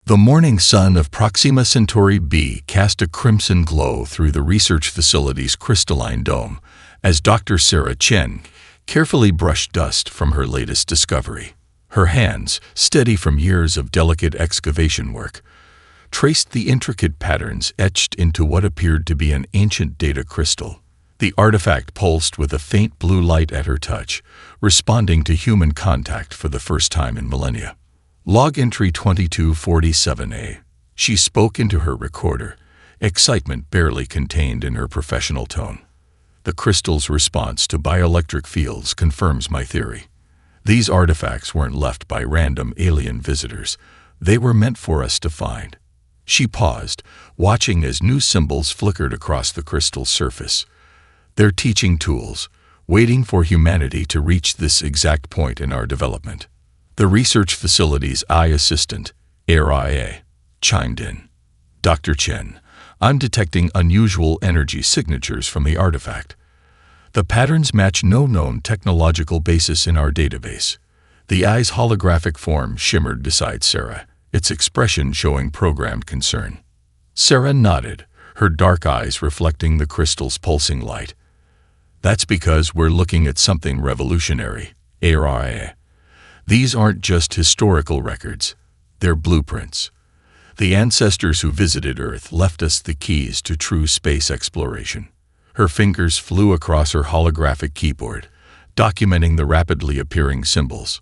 The morning sun of Proxima Centauri b cast a crimson glow through the research facility's crystalline dome as Dr. Sarah Chen carefully brushed dust from her latest discovery. Her hands, steady from years of delicate excavation work, traced the intricate patterns etched into what appeared to be an ancient data crystal. The artifact pulsed with a faint blue light at her touch, responding to human contact for the first time in millennia. Log entry 2247A. She spoke into her recorder, excitement barely contained in her professional tone. The crystal's response to bioelectric fields confirms my theory. These artifacts weren't left by random alien visitors. They were meant for us to find. She paused, watching as new symbols flickered across the crystal's surface. They're teaching tools, waiting for humanity to reach this exact point in our development. The research facility's eye assistant, HFY, chimed in. Dr. Chen, I'm detecting unusual energy signatures from the artifact. The patterns match no known technological basis in our database. The eye's holographic form shimmered beside Sarah, its expression showing programmed concern. Sarah nodded, her dark eyes reflecting the crystal's pulsing light. That's because we're looking at something revolutionary, HFY. These aren't just historical records, they're blueprints. The ancestors who visited Earth left us the keys to true space exploration. Her fingers flew across her holographic keyboard, documenting the rapidly appearing symbols.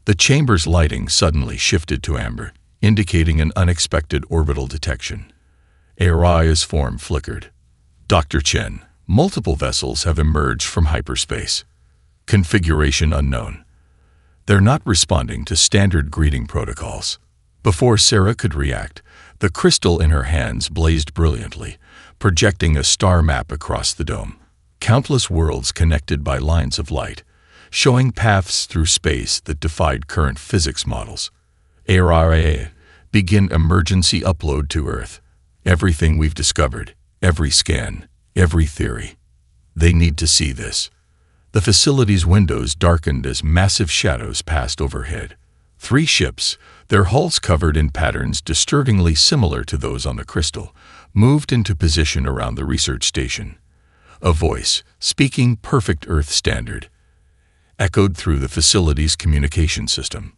The chamber's lighting suddenly shifted to amber, indicating an unexpected orbital detection. HFY's form flickered. Dr. Chen, multiple vessels have emerged from hyperspace. Configuration unknown. They're not responding to standard greeting protocols. Before Sarah could react, the crystal in her hands blazed brilliantly, projecting a star map across the dome. Countless worlds connected by lines of light, showing paths through space that defied current physics models. HFY, begin emergency upload to Earth. Everything we've discovered, every scan, every theory. They need to see this. The facility's windows darkened as massive shadows passed overhead. 3 ships, their hulls covered in patterns disturbingly similar to those on the crystal, moved into position around the research station. A voice, speaking perfect Earth standard, echoed through the facility's communication system.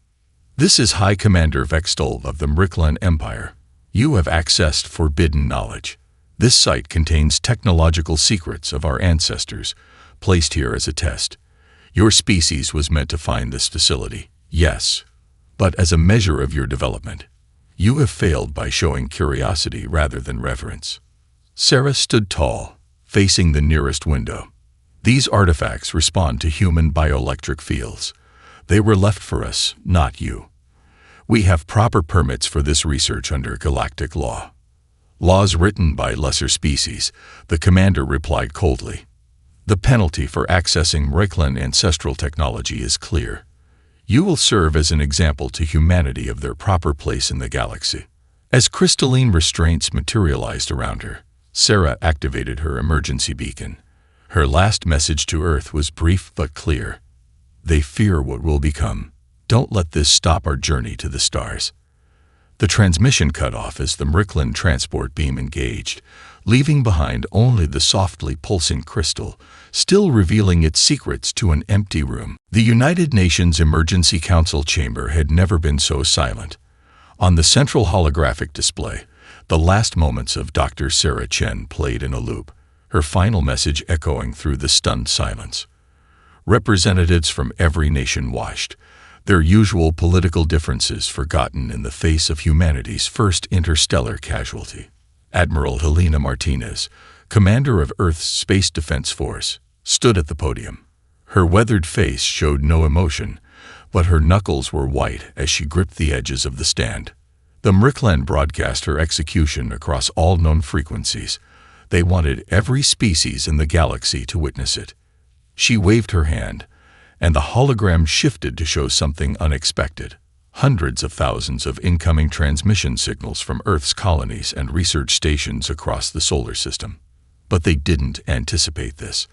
This is High Commander Vextol of the Mriklan Empire. You have accessed forbidden knowledge. This site contains technological secrets of our ancestors, placed here as a test. Your species was meant to find this facility, yes, but as a measure of your development. You have failed by showing curiosity rather than reverence. Sarah stood tall, facing the nearest window. These artifacts respond to human bioelectric fields. They were left for us, not you. We have proper permits for this research under galactic law. Laws written by lesser species, the commander replied coldly. The penalty for accessing Mriklan ancestral technology is clear. You will serve as an example to humanity of their proper place in the galaxy. As crystalline restraints materialized around her, Sarah activated her emergency beacon. Her last message to Earth was brief but clear. They fear what will become. Don't let this stop our journey to the stars. The transmission cut off as the Mriklan transport beam engaged, leaving behind only the softly pulsing crystal, still revealing its secrets to an empty room. The United Nations Emergency Council chamber had never been so silent. On the central holographic display, the last moments of Dr. Sarah Chen played in a loop, her final message echoing through the stunned silence. Representatives from every nation watched, their usual political differences forgotten in the face of humanity's first interstellar casualty. Admiral Helena Martinez, commander of Earth's Space Defense Force, stood at the podium. Her weathered face showed no emotion, but her knuckles were white as she gripped the edges of the stand. The Mriklan broadcast her execution across all known frequencies. They wanted every species in the galaxy to witness it. She waved her hand, and the hologram shifted to show something unexpected. Hundreds of thousands of incoming transmission signals from Earth's colonies and research stations across the solar system. But they didn't anticipate this.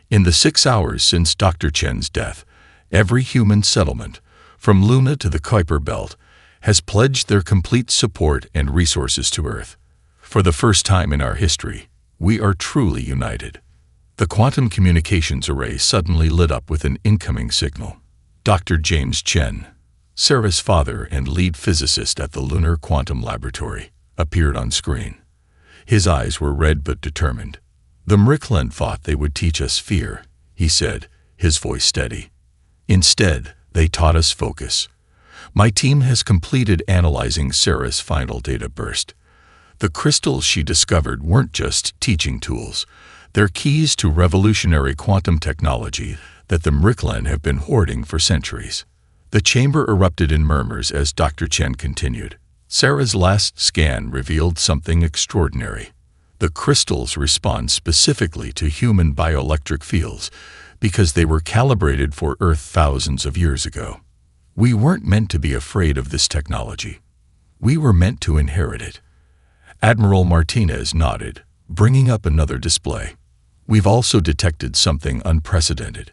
In the 6 hours since Dr. Chen's death, every human settlement, from Luna to the Kuiper Belt, has pledged their complete support and resources to Earth. For the first time in our history, we are truly united. The quantum communications array suddenly lit up with an incoming signal. Dr. James Chen, Sarah's father and lead physicist at the Lunar Quantum Laboratory, appeared on screen. His eyes were red but determined. "The Mricklen thought they would teach us fear," he said, his voice steady. "Instead, they taught us focus. My team has completed analyzing Sarah's final data burst. The crystals she discovered weren't just teaching tools. They're keys to revolutionary quantum technology that the Mricklen have been hoarding for centuries." The chamber erupted in murmurs as Dr. Chen continued. Sarah's last scan revealed something extraordinary. The crystals respond specifically to human bioelectric fields because they were calibrated for Earth thousands of years ago. We weren't meant to be afraid of this technology. We were meant to inherit it. Admiral Martinez nodded, bringing up another display. "We've also detected something unprecedented.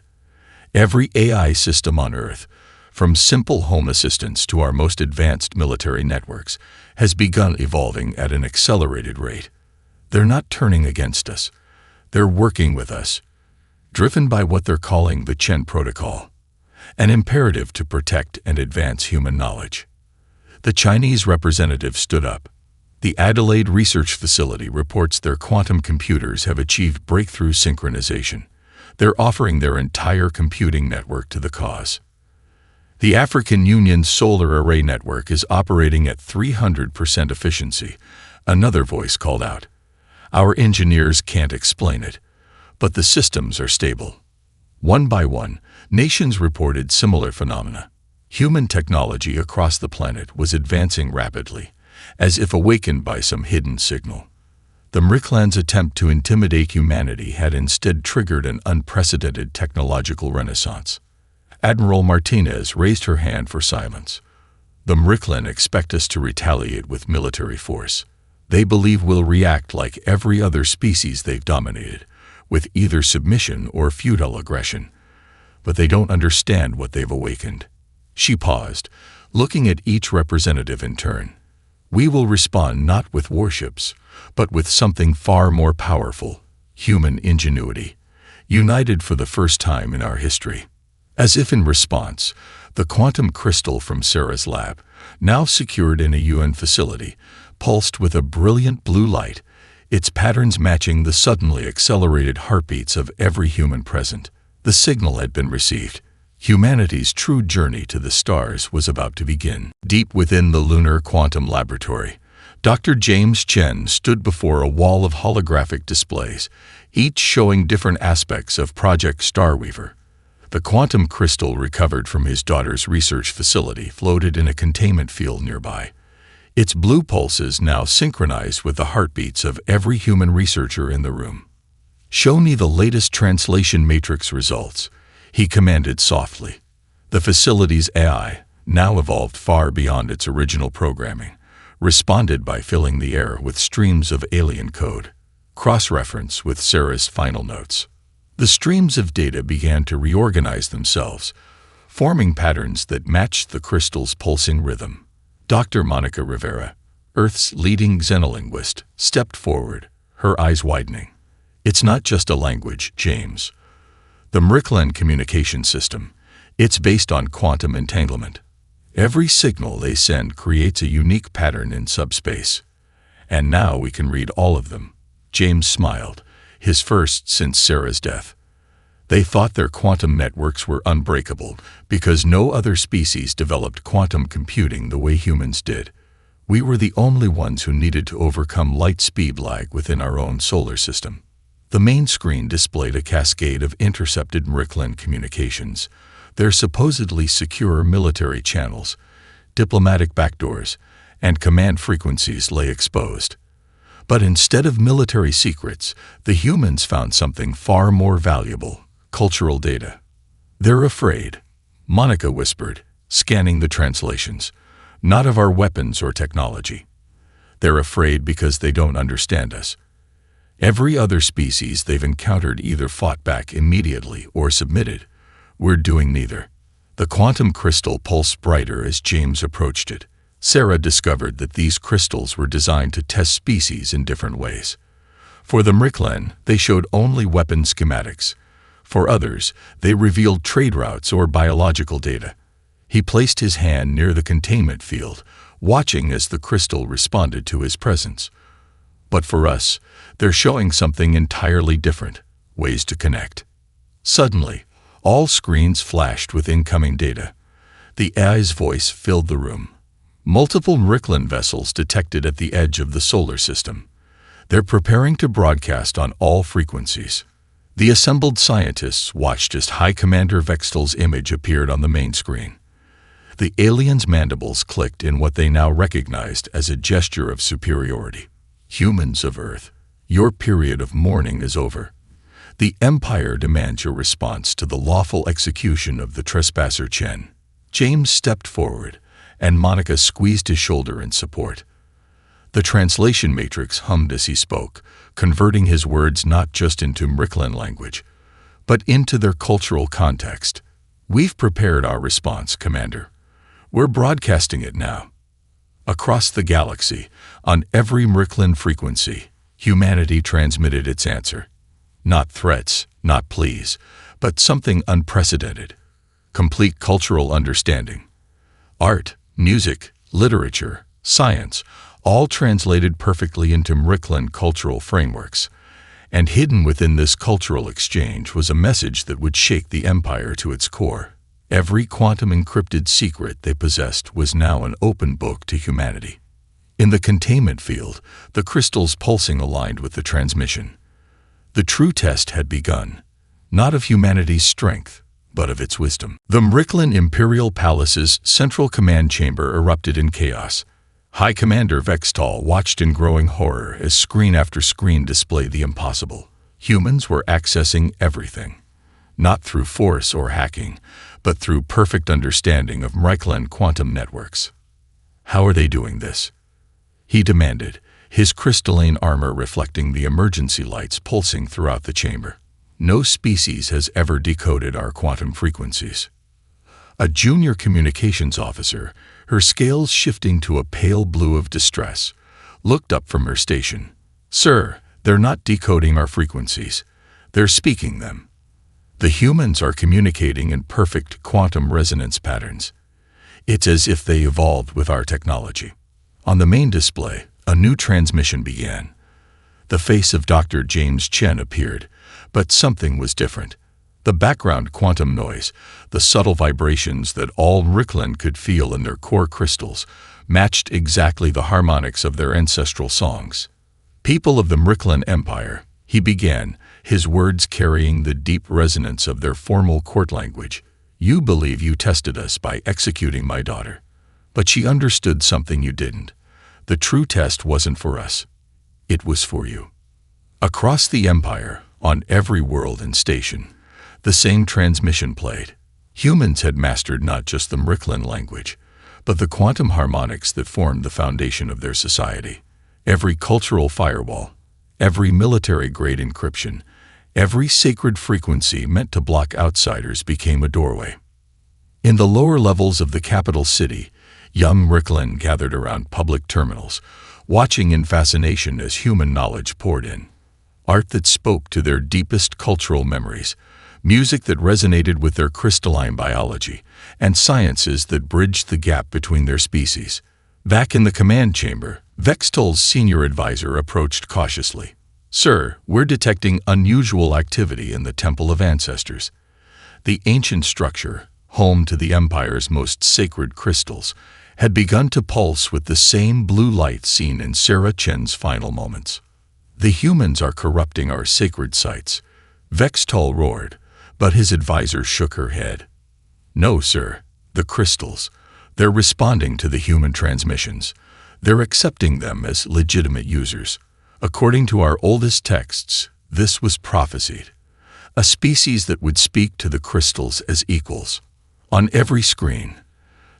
Every AI system on Earth, from simple home assistants to our most advanced military networks, has begun evolving at an accelerated rate. They're not turning against us. They're working with us, driven by what they're calling the Chen Protocol, an imperative to protect and advance human knowledge." The Chinese representative stood up. "The Adelaide Research Facility reports their quantum computers have achieved breakthrough synchronization. They're offering their entire computing network to the cause." "The African Union's solar array network is operating at 300% efficiency," another voice called out. "Our engineers can't explain it, but the systems are stable." One by one, nations reported similar phenomena. Human technology across the planet was advancing rapidly, as if awakened by some hidden signal. The Mricklan's attempt to intimidate humanity had instead triggered an unprecedented technological renaissance. Admiral Martinez raised her hand for silence. "The Mricklen expect us to retaliate with military force. They believe we'll react like every other species they've dominated, with either submission or futile aggression. But they don't understand what they've awakened." She paused, looking at each representative in turn. "We will respond not with warships, but with something far more powerful: human ingenuity, united for the first time in our history." As if in response, the quantum crystal from Sarah's lab, now secured in a UN facility, pulsed with a brilliant blue light, its patterns matching the suddenly accelerated heartbeats of every human present. The signal had been received. Humanity's true journey to the stars was about to begin. Deep within the Lunar Quantum Laboratory, Dr. James Chen stood before a wall of holographic displays, each showing different aspects of Project Starweaver. The quantum crystal recovered from his daughter's research facility floated in a containment field nearby. Its blue pulses now synchronized with the heartbeats of every human researcher in the room. "Show me the latest translation matrix results," he commanded softly. The facility's AI, now evolved far beyond its original programming, responded by filling the air with streams of alien code, cross-reference with Sarah's final notes. The streams of data began to reorganize themselves, forming patterns that matched the crystal's pulsing rhythm. Dr. Monica Rivera, Earth's leading xenolinguist, stepped forward, her eyes widening. "It's not just a language, James. The Mricklen communication system, it's based on quantum entanglement. Every signal they send creates a unique pattern in subspace. And now we can read all of them." James smiled, his first since Sarah's death. "They thought their quantum networks were unbreakable because no other species developed quantum computing the way humans did. We were the only ones who needed to overcome light speed lag within our own solar system." The main screen displayed a cascade of intercepted Mricklen communications, their supposedly secure military channels, diplomatic backdoors, and command frequencies lay exposed. But instead of military secrets, the humans found something far more valuable: cultural data. "They're afraid," Monica whispered, scanning the translations, "not of our weapons or technology. They're afraid because they don't understand us. Every other species they've encountered either fought back immediately or submitted. We're doing neither." The quantum crystal pulsed brighter as James approached it, Sarah discovered that these crystals were designed to test species in different ways. For the Mriklen, they showed only weapon schematics. For others, they revealed trade routes or biological data. He placed his hand near the containment field, watching as the crystal responded to his presence. But for us, they're showing something entirely different, ways to connect. Suddenly, all screens flashed with incoming data. The AI's voice filled the room. Multiple Mriklen vessels detected at the edge of the solar system. They're preparing to broadcast on all frequencies. The assembled scientists watched as High Commander Vextal's image appeared on the main screen. The aliens' mandibles clicked in what they now recognized as a gesture of superiority. Humans of Earth, your period of mourning is over. The Empire demands your response to the lawful execution of the trespasser Chen. James stepped forward, and Monica squeezed his shoulder in support. The translation matrix hummed as he spoke, converting his words not just into Mriklen language, but into their cultural context. We've prepared our response, Commander. We're broadcasting it now. Across the galaxy, on every Mriklen frequency, humanity transmitted its answer. Not threats, not pleas, but something unprecedented. Complete cultural understanding. Art, music, literature, science, all translated perfectly into Mriklen cultural frameworks. And hidden within this cultural exchange was a message that would shake the Empire to its core. Every quantum encrypted secret they possessed was now an open book to humanity. In the containment field, the crystals pulsing aligned with the transmission. The true test had begun, not of humanity's strength, but of its wisdom. The Mriklen Imperial Palace's central command chamber erupted in chaos. High Commander Vextal watched in growing horror as screen after screen displayed the impossible. Humans were accessing everything, not through force or hacking, but through perfect understanding of Mriklen quantum networks. How are they doing this? He demanded, his crystalline armor reflecting the emergency lights pulsing throughout the chamber. No species has ever decoded our quantum frequencies. A junior communications officer, her scales shifting to a pale blue of distress, looked up from her station. Sir, they're not decoding our frequencies. They're speaking them. The humans are communicating in perfect quantum resonance patterns. It's as if they evolved with our technology. On the main display, a new transmission began. The face of Dr. James Chen appeared, but something was different. The background quantum noise, the subtle vibrations that all Mriklen could feel in their core crystals, matched exactly the harmonics of their ancestral songs. People of the Mriklen Empire, he began, his words carrying the deep resonance of their formal court language. You believe you tested us by executing my daughter. But she understood something you didn't. The true test wasn't for us. It was for you. Across the Empire, on every world and station, the same transmission played. Humans had mastered not just the Mriklen language, but the quantum harmonics that formed the foundation of their society. Every cultural firewall, every military-grade encryption, every sacred frequency meant to block outsiders became a doorway. In the lower levels of the capital city, young Mriklen gathered around public terminals, watching in fascination as human knowledge poured in. Art that spoke to their deepest cultural memories, music that resonated with their crystalline biology, and sciences that bridged the gap between their species. Back in the command chamber, Vextal's senior advisor approached cautiously. Sir, we're detecting unusual activity in the Temple of Ancestors. The ancient structure, home to the Empire's most sacred crystals, had begun to pulse with the same blue light seen in Sarah Chen's final moments. The humans are corrupting our sacred sites, Vextal roared, but his advisor shook her head. No, sir, the crystals. They're responding to the human transmissions. They're accepting them as legitimate users. According to our oldest texts, this was prophesied. A species that would speak to the crystals as equals. On every screen,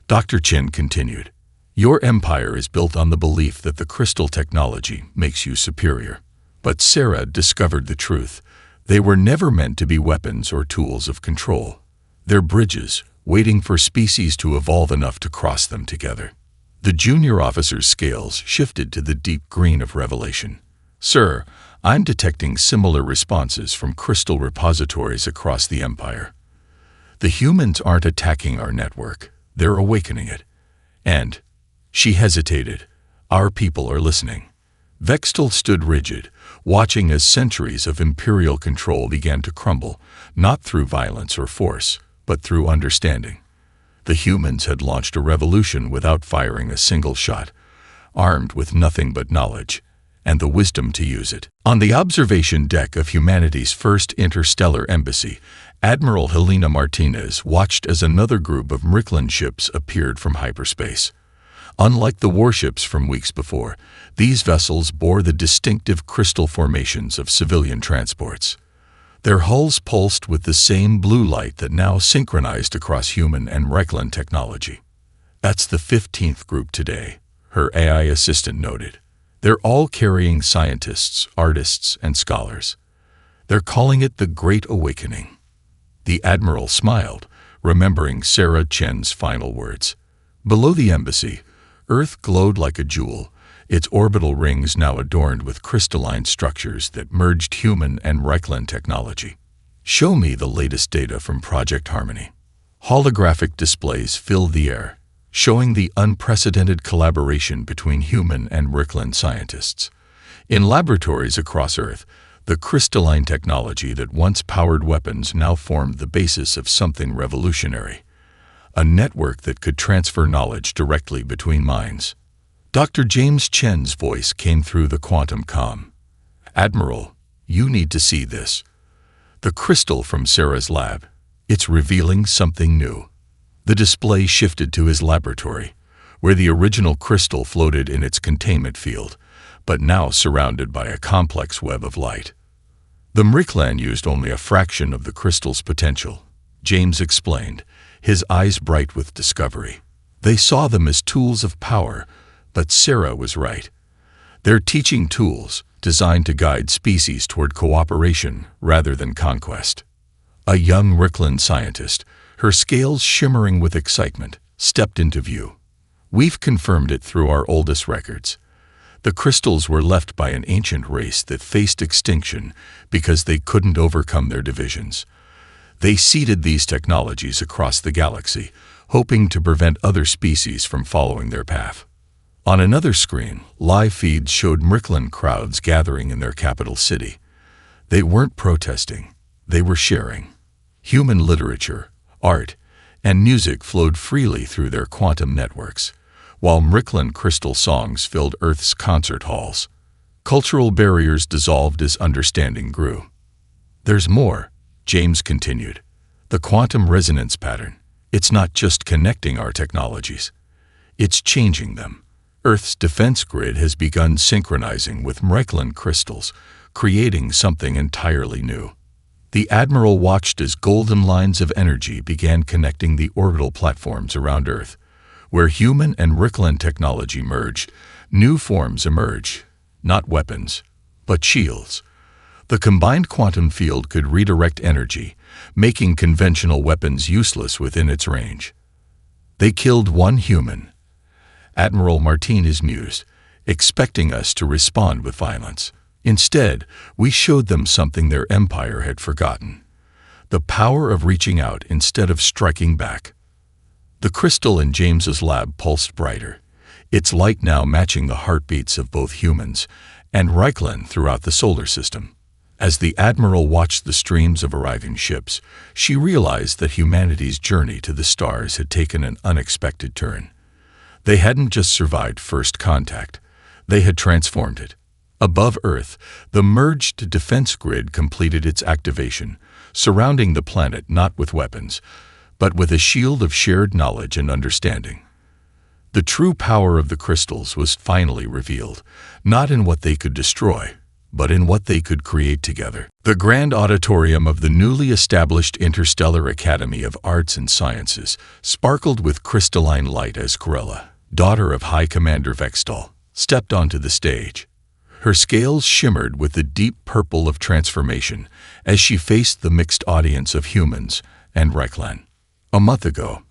Dr. Chen continued, your empire is built on the belief that the crystal technology makes you superior. But Sarah discovered the truth. They were never meant to be weapons or tools of control. They're bridges, waiting for species to evolve enough to cross them together. The junior officer's scales shifted to the deep green of revelation. "Sir, I'm detecting similar responses from crystal repositories across the Empire. The humans aren't attacking our network, they're awakening it. And," she hesitated, "our people are listening." Vextal stood rigid, watching as centuries of imperial control began to crumble, not through violence or force, but through understanding. The humans had launched a revolution without firing a single shot, armed with nothing but knowledge, and the wisdom to use it. On the observation deck of humanity's first interstellar embassy, Admiral Helena Martinez watched as another group of Mricklan ships appeared from hyperspace. Unlike the warships from weeks before, these vessels bore the distinctive crystal formations of civilian transports. Their hulls pulsed with the same blue light that now synchronized across human and Mricklan technology. "That's the 15th group today," her AI assistant noted. "They're all carrying scientists, artists, and scholars. They're calling it the Great Awakening." The Admiral smiled, remembering Sarah Chen's final words. Below the embassy, Earth glowed like a jewel, its orbital rings now adorned with crystalline structures that merged human and Mricklan technology. "Show me the latest data from Project Harmony." Holographic displays filled the air, showing the unprecedented collaboration between human and Mricklan scientists. In laboratories across Earth, the crystalline technology that once powered weapons now formed the basis of something revolutionary. A network that could transfer knowledge directly between minds. Dr. James Chen's voice came through the quantum comm. "Admiral, you need to see this. The crystal from Sarah's lab. It's revealing something new." The display shifted to his laboratory, where the original crystal floated in its containment field, but now surrounded by a complex web of light. "The Mricklan used only a fraction of the crystal's potential," James explained, his eyes bright with discovery. "They saw them as tools of power, but Sarah was right. They're teaching tools designed to guide species toward cooperation rather than conquest." A young Mricklan scientist, her scales shimmering with excitement, stepped into view. "We've confirmed it through our oldest records. The crystals were left by an ancient race that faced extinction because they couldn't overcome their divisions. They seeded these technologies across the galaxy, hoping to prevent other species from following their path." On another screen, live feeds showed Mricklan crowds gathering in their capital city. They weren't protesting, they were sharing. Human literature, art, and music flowed freely through their quantum networks, while Mricklan crystal songs filled Earth's concert halls. Cultural barriers dissolved as understanding grew. "There's more," James continued. "The quantum resonance pattern. It's not just connecting our technologies. It's changing them. Earth's defense grid has begun synchronizing with Mricklan crystals, creating something entirely new." The Admiral watched as golden lines of energy began connecting the orbital platforms around Earth. Where human and Mricklan technology merged, new forms emerged, not weapons, but shields. The combined quantum field could redirect energy, making conventional weapons useless within its range. "They killed one human," Admiral Martinez mused, expecting us to respond with violence. "Instead, we showed them something their empire had forgotten. The power of reaching out instead of striking back." The crystal in James's lab pulsed brighter, its light now matching the heartbeats of both humans and Mricklan throughout the solar system. As the Admiral watched the streams of arriving ships, she realized that humanity's journey to the stars had taken an unexpected turn. They hadn't just survived first contact, they had transformed it. Above Earth, the merged defense grid completed its activation, surrounding the planet not with weapons, but with a shield of shared knowledge and understanding. The true power of the crystals was finally revealed, not in what they could destroy, but in what they could create together. The grand auditorium of the newly established Interstellar Academy of Arts and Sciences sparkled with crystalline light as Corella, daughter of High Commander Vextal, stepped onto the stage. Her scales shimmered with the deep purple of transformation as she faced the mixed audience of humans and Mricklan. "A month ago,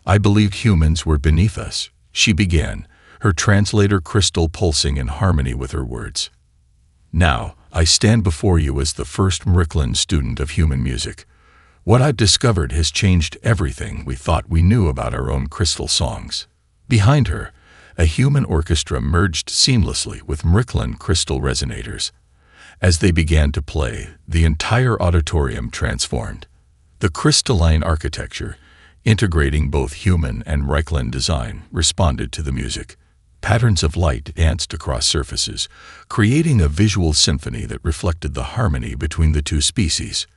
I believed humans were beneath us," she began, her translator crystal pulsing in harmony with her words. Now, I stand before you as the first Mrickland student of human music. What I've discovered has changed everything we thought we knew about our own crystal songs. Behind her, a human orchestra merged seamlessly with Mrickland crystal resonators. As they began to play, the entire auditorium transformed. The crystalline architecture, integrating both human and Mrickland design, responded to the music. Patterns of light danced across surfaces, creating a visual symphony that reflected the harmony between the two species.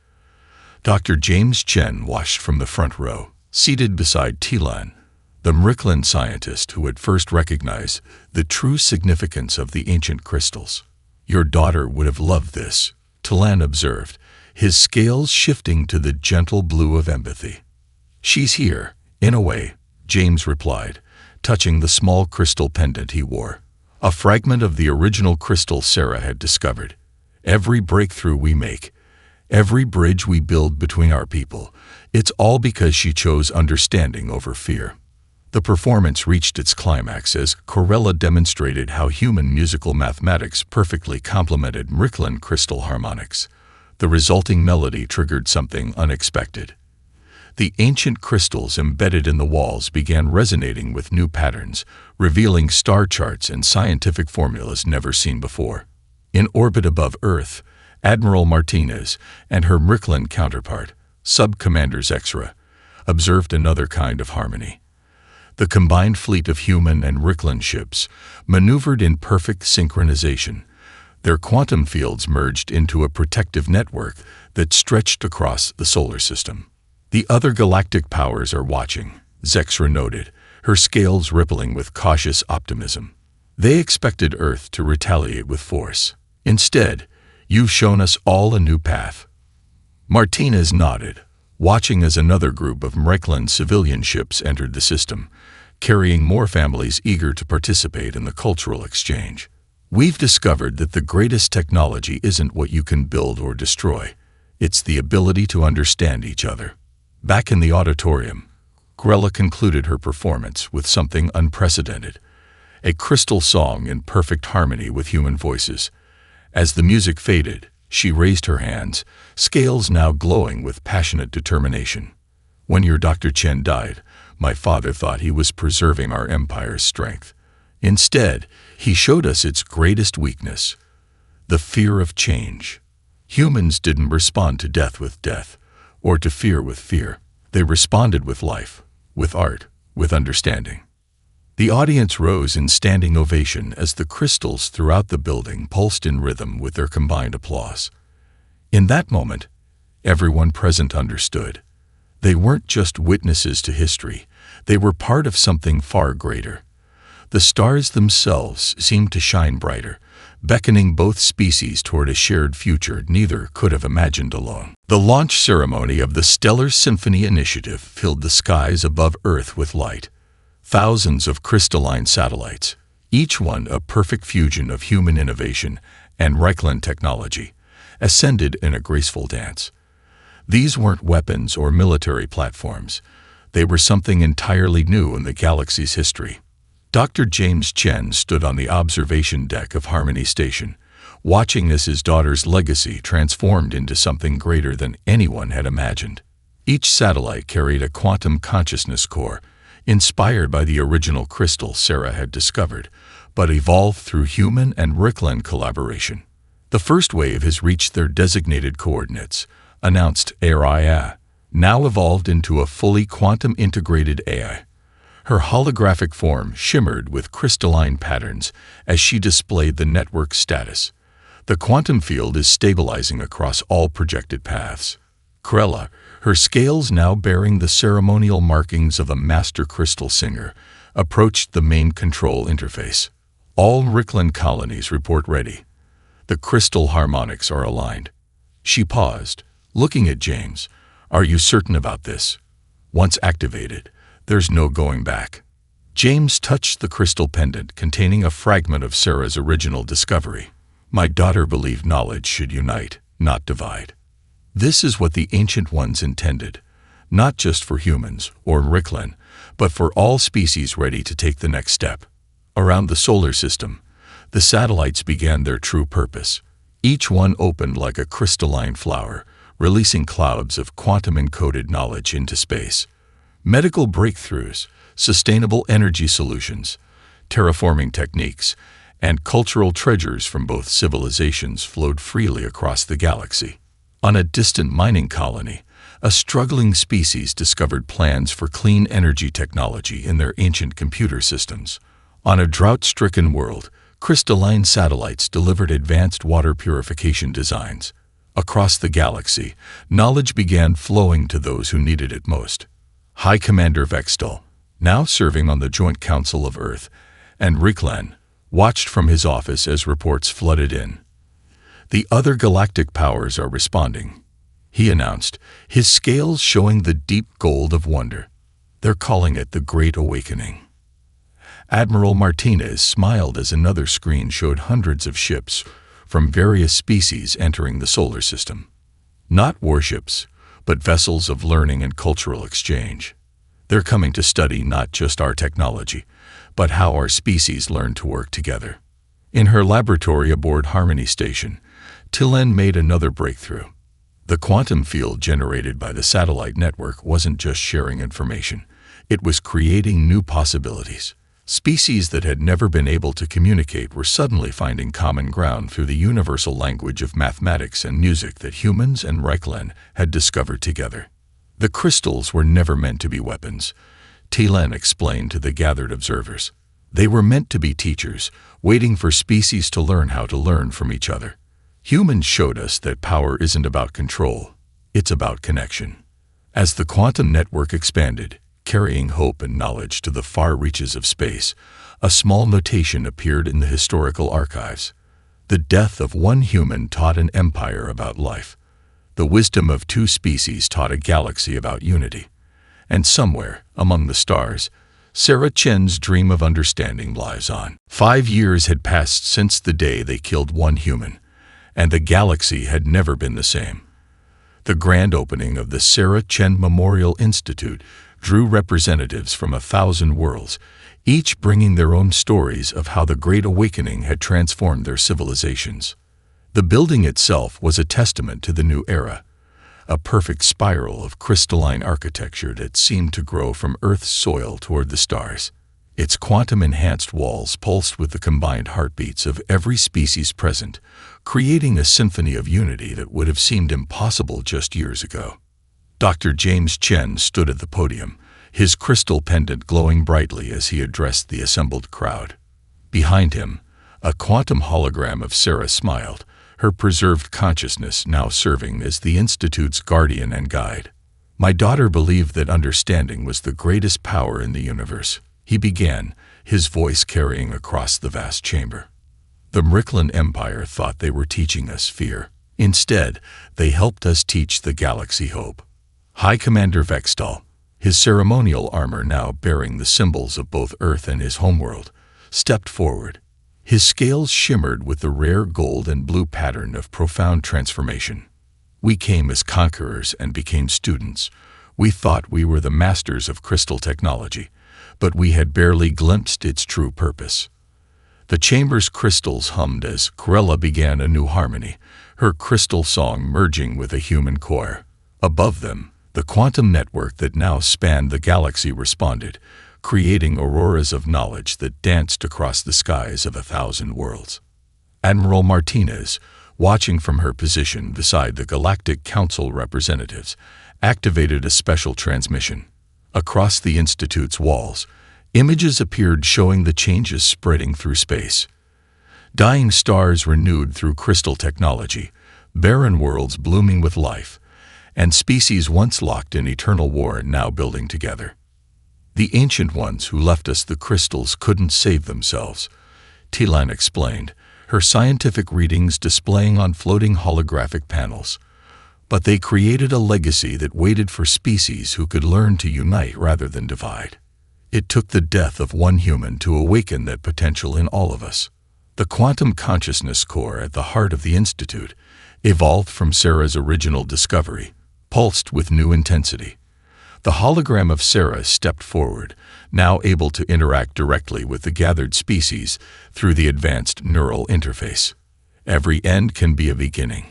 Dr. James Chen watched from the front row, seated beside Tilan, the Mrickland scientist who had first recognized the true significance of the ancient crystals. Your daughter would have loved this, Tilan observed, his scales shifting to the gentle blue of empathy. She's here, in a way, James replied, touching the small crystal pendant he wore, a fragment of the original crystal Sarah had discovered. Every breakthrough we make, every bridge we build between our people, it's all because she chose understanding over fear. The performance reached its climax as Corella demonstrated how human musical mathematics perfectly complemented Mrickland crystal harmonics. The resulting melody triggered something unexpected. The ancient crystals embedded in the walls began resonating with new patterns, revealing star charts and scientific formulas never seen before. In orbit above Earth, Admiral Martinez and her Mrickland counterpart, Sub-Commander Zexra, observed another kind of harmony. The combined fleet of human and Mrickland ships maneuvered in perfect synchronization. Their quantum fields merged into a protective network that stretched across the solar system. The other galactic powers are watching, Zexra noted, her scales rippling with cautious optimism. They expected Earth to retaliate with force. Instead, you've shown us all a new path. Martinez nodded, watching as another group of Mrickland civilian ships entered the system, carrying more families eager to participate in the cultural exchange. We've discovered that the greatest technology isn't what you can build or destroy. It's the ability to understand each other. Back in the auditorium, Grella concluded her performance with something unprecedented, a crystal song in perfect harmony with human voices. As the music faded, she raised her hands, scales now glowing with passionate determination. When your Dr. Chen died, my father thought he was preserving our empire's strength. Instead, he showed us its greatest weakness, the fear of change. Humans didn't respond to death with death, or to fear with fear. They responded with life, with art, with understanding. The audience rose in standing ovation as the crystals throughout the building pulsed in rhythm with their combined applause. In that moment, everyone present understood. They weren't just witnesses to history, they were part of something far greater. The stars themselves seemed to shine brighter, beckoning both species toward a shared future neither could have imagined alone. The launch ceremony of the Stellar Symphony Initiative filled the skies above Earth with light. Thousands of crystalline satellites, each one a perfect fusion of human innovation and Mrickland technology, ascended in a graceful dance. These weren't weapons or military platforms. They were something entirely new in the galaxy's history. Dr. James Chen stood on the observation deck of Harmony Station, watching as his daughter's legacy transformed into something greater than anyone had imagined. Each satellite carried a quantum consciousness core, inspired by the original crystal Sarah had discovered, but evolved through human and Mrickland collaboration. The first wave has reached their designated coordinates, announced Araya, now evolved into a fully quantum-integrated AI. Her holographic form shimmered with crystalline patterns as she displayed the network status. The quantum field is stabilizing across all projected paths. Krella, her scales now bearing the ceremonial markings of a master crystal singer, approached the main control interface. All Mrickland colonies report ready. The crystal harmonics are aligned. She paused, looking at James. Are you certain about this? Once activated, there's no going back. James touched the crystal pendant containing a fragment of Sarah's original discovery. My daughter believed knowledge should unite, not divide. This is what the Ancient Ones intended, not just for humans or Mrickland, but for all species ready to take the next step. Around the solar system, the satellites began their true purpose. Each one opened like a crystalline flower, releasing clouds of quantum-encoded knowledge into space. Medical breakthroughs, sustainable energy solutions, terraforming techniques, and cultural treasures from both civilizations flowed freely across the galaxy. On a distant mining colony, a struggling species discovered plans for clean energy technology in their ancient computer systems. On a drought-stricken world, crystalline satellites delivered advanced water purification designs. Across the galaxy, knowledge began flowing to those who needed it most. High Commander Vextal, now serving on the Joint Council of Earth, and Riklan, watched from his office as reports flooded in. "The other galactic powers are responding," he announced, his scales showing the deep gold of wonder. "They're calling it the Great Awakening." Admiral Martinez smiled as another screen showed hundreds of ships from various species entering the solar system. Not warships, but vessels of learning and cultural exchange. They're coming to study not just our technology, but how our species learn to work together. In her laboratory aboard Harmony Station, Tilen made another breakthrough. The quantum field generated by the satellite network wasn't just sharing information, it was creating new possibilities. Species that had never been able to communicate were suddenly finding common ground through the universal language of mathematics and music that humans and Reichlen had discovered together. The crystals were never meant to be weapons, Tilen explained to the gathered observers. They were meant to be teachers, waiting for species to learn how to learn from each other. Humans showed us that power isn't about control, it's about connection. As the quantum network expanded, carrying hope and knowledge to the far reaches of space, a small notation appeared in the historical archives. The death of one human taught an empire about life. The wisdom of two species taught a galaxy about unity. And somewhere, among the stars, Sarah Chen's dream of understanding lies on. 5 years had passed since the day they killed one human, and the galaxy had never been the same. The grand opening of the Sarah Chen Memorial Institute drew representatives from 1,000 worlds, each bringing their own stories of how the Great Awakening had transformed their civilizations. The building itself was a testament to the new era, a perfect spiral of crystalline architecture that seemed to grow from Earth's soil toward the stars. Its quantum-enhanced walls pulsed with the combined heartbeats of every species present, creating a symphony of unity that would have seemed impossible just years ago. Dr. James Chen stood at the podium, his crystal pendant glowing brightly as he addressed the assembled crowd. Behind him, a quantum hologram of Sarah smiled, her preserved consciousness now serving as the Institute's guardian and guide. "My daughter believed that understanding was the greatest power in the universe," he began, his voice carrying across the vast chamber. "The Mricklan Empire thought they were teaching us fear. Instead, they helped us teach the galaxy hope." High Commander Vextal, his ceremonial armor now bearing the symbols of both Earth and his homeworld, stepped forward. His scales shimmered with the rare gold and blue pattern of profound transformation. "We came as conquerors and became students. We thought we were the masters of crystal technology, but we had barely glimpsed its true purpose." The chamber's crystals hummed as Corella began a new harmony, her crystal song merging with a human choir. Above them, the quantum network that now spanned the galaxy responded, creating auroras of knowledge that danced across the skies of 1,000 worlds. Admiral Martinez, watching from her position beside the Galactic Council representatives, activated a special transmission. Across the Institute's walls, images appeared showing the changes spreading through space. Dying stars renewed through crystal technology, barren worlds blooming with life, and species once locked in eternal war now building together. "The ancient ones who left us the crystals couldn't save themselves," Tilan explained, her scientific readings displaying on floating holographic panels. "But they created a legacy that waited for species who could learn to unite rather than divide. It took the death of one human to awaken that potential in all of us." The quantum consciousness core at the heart of the Institute, evolved from Sarah's original discovery, pulsed with new intensity. The hologram of Sarah stepped forward, now able to interact directly with the gathered species through the advanced neural interface. Every end can be a beginning.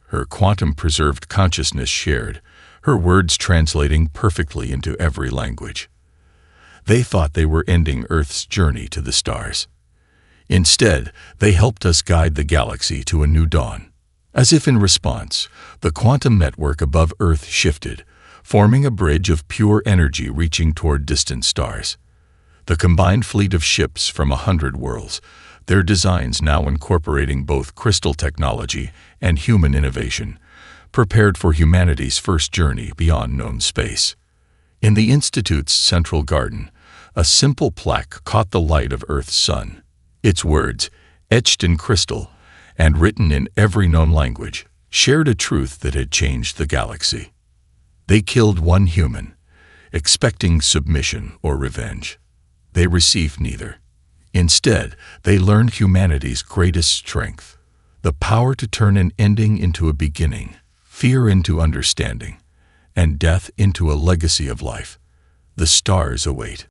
Her quantum-preserved consciousness shared, her words translating perfectly into every language. They thought they were ending Earth's journey to the stars. Instead, they helped us guide the galaxy to a new dawn. As if in response, the quantum network above Earth shifted, forming a bridge of pure energy reaching toward distant stars. The combined fleet of ships from 100 worlds, their designs now incorporating both crystal technology and human innovation, prepared for humanity's first journey beyond known space. In the Institute's central garden, a simple plaque caught the light of Earth's sun. Its words, etched in crystal and written in every known language, shared a truth that had changed the galaxy. They killed one human, expecting submission or revenge. They received neither. Instead, they learned humanity's greatest strength, the power to turn an ending into a beginning, fear into understanding, and death into a legacy of life. The stars await.